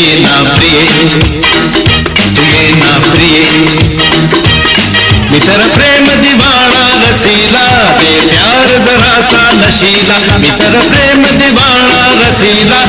ना प्रिय, तुझे ना प्रिय। मी तर प्रेम दीवाना रसीला, दे प्यार जरा सा नशीला। मी तर प्रेम दीवाना रसीला,